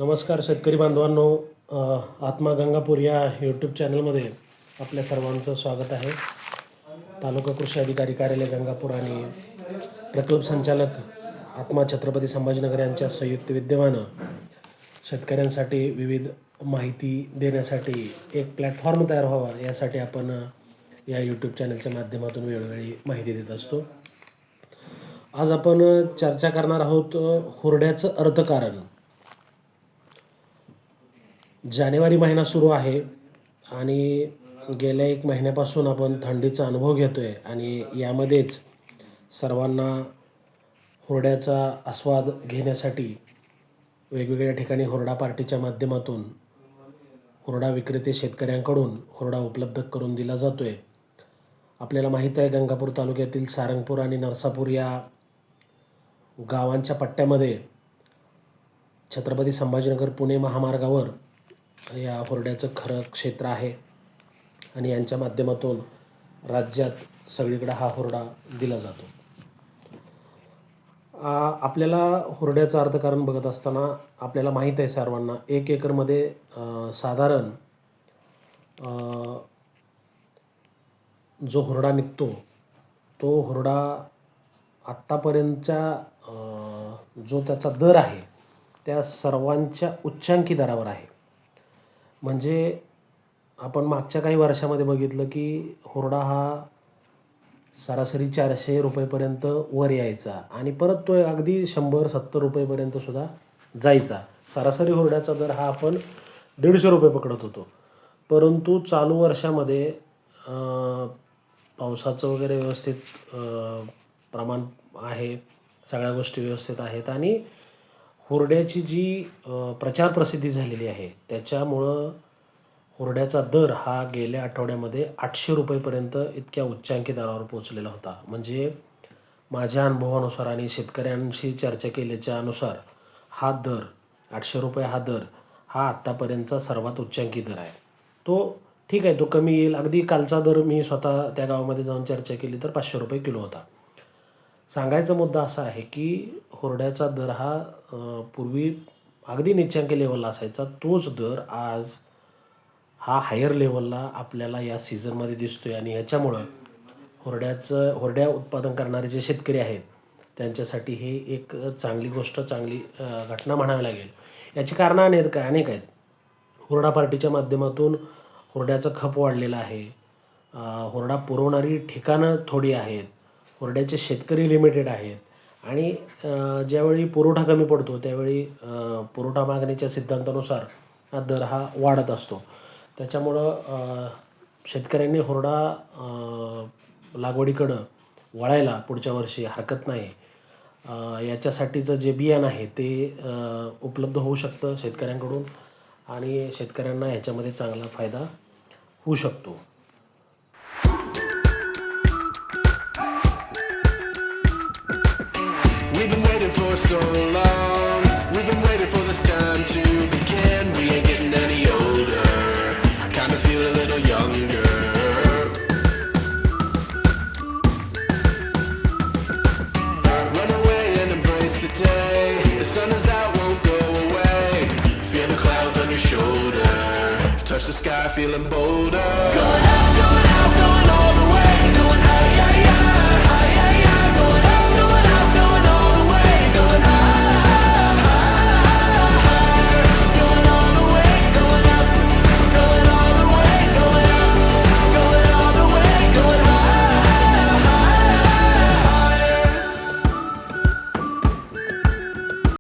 नमस्कार शेतकरी बांधवांनो. आत्मा गंगापूर या यूट्यूब चॅनलमध्ये आपल्या सर्वांचं स्वागत आहे. तालुका कृषी अधिकारी कार्यालय गंगापूर आणि प्रकल्प संचालक आत्मा छत्रपती संभाजीनगर यांच्या संयुक्त विद्यमानं शेतकऱ्यांसाठी विविध माहिती देण्यासाठी एक प्लॅटफॉर्म तयार व्हावा यासाठी आपण या यूट्यूब चॅनलच्या माध्यमातून वेळोवेळी माहिती देत असतो. आज आपण चर्चा करणार आहोत हुरड्याचं अर्थकारण. जानेवारी महिना सुरू आहे आणि गेल्या 1 महिन्यापासून आपण थंडीचा अनुभव घेतो आहे आणि यामध्येच सर्वांना हुरड्याचा आस्वाद घेण्यासाठी वेगवेगळ्या ठिकाणी हुरडा पार्टीच्या माध्यमातून हुरडा विक्रेते शेतकऱ्यांकडून हुरडा उपलब्ध करून दिला जातो आहे. आपल्याला माहीत आहे, गंगापूर तालुक्यातील सारंगपूर आणि नरसापूर या गावांच्या पट्ट्यामध्ये छत्रपती संभाजीनगर पुणे महामार्गावर या हुरड्याचं खरं क्षेत्र आहे आणि यांच्या माध्यमातून राज्यात सगळीकडे हा हुरडा दिला जातो. आपल्याला हुरड्याचं अर्थकारण बघत असताना आपल्याला माहीत आहे सर्वांना, 1 एकरमध्ये साधारण जो हुरडा निघतो तो हुरडा आत्तापर्यंतच्या जो त्याचा दर आहे त्या सर्वांच्या उच्चांकी दरावर आहे. म्हणजे आपण मागच्या काही वर्षामध्ये बघितलं की हुरडा हा सरासरी 400 रुपयेपर्यंत वर यायचा आणि परत तो अगदी 100-70 रुपयेपर्यंत सुद्धा जायचा. सरासरी हुरड्याचा दर हा आपण 150 रुपये पकडत होतो. परंतु चालू वर्षामध्ये पावसाचं वगैरे व्यवस्थित प्रमाण आहे, सगळ्या गोष्टी व्यवस्थित आहेत आणि हुरड्याची जी प्रचार प्रसिद्धी झालेली आहे त्याच्यामुळं हुरड्याचा दर हा गेल्या आठवड्यामध्ये 800 रुपयेपर्यंत इतक्या उच्चांकी दरावर पोहोचलेला होता. म्हणजे माझ्या अनुभवानुसार आणि शेतकऱ्यांशी चर्चा केल्याच्या अनुसार हा दर 800 रुपये हा दर हा आत्तापर्यंतचा सर्वात उच्चांकी दर आहे. तो ठीक आहे, तो कमी येईल. अगदी कालचा दर मी स्वतः त्या गावामध्ये जाऊन चर्चा केली तर 500 रुपये किलो होता. सांगायचा मुद्दा असा आहे की हुरड्याचा दर हा पूर्वी अगदी निच्चांकी लेवलला असायचा, तोच दर आज हा हायर लेवलला आपल्याला या सीझनमध्ये दिसतो आहे आणि ह्याच्यामुळं हुरड्या उत्पादन करणारे जे शेतकरी आहेत त्यांच्यासाठी हे एक चांगली गोष्ट, चांगली घटना म्हणावी लागेल. याची कारणं अनेक आहेत. हुरडा पार्टीच्या माध्यमातून हुरड्याचं खप वाढलेलं आहे. हुरडा पुरवणारी ठिकाणं थोडी आहेत. हुरड्याचे शेतकरी लिमिटेड आहेत आणि ज्यावेळी पुरवठा कमी पडतो त्यावेळी पुरवठा मागणीच्या सिद्धांतानुसार हा दर हा वाढत असतो. त्याच्यामुळं शेतकऱ्यांनी हुरडा लागवडीकडं वळायला पुढच्या वर्षी हरकत नाही. याच्यासाठीचं जे बियाणं आहे ते उपलब्ध होऊ शकतं शेतकऱ्यांकडून आणि शेतकऱ्यांना ह्याच्यामध्ये चांगला फायदा होऊ शकतो. We've been waiting for so long. We've been waiting for this time to begin. We ain't getting any older. I kinda feel a little younger. Run away and embrace the day. The sun is out, won't go away. Feel the clouds on your shoulder. Touch the sky, feeling bolder.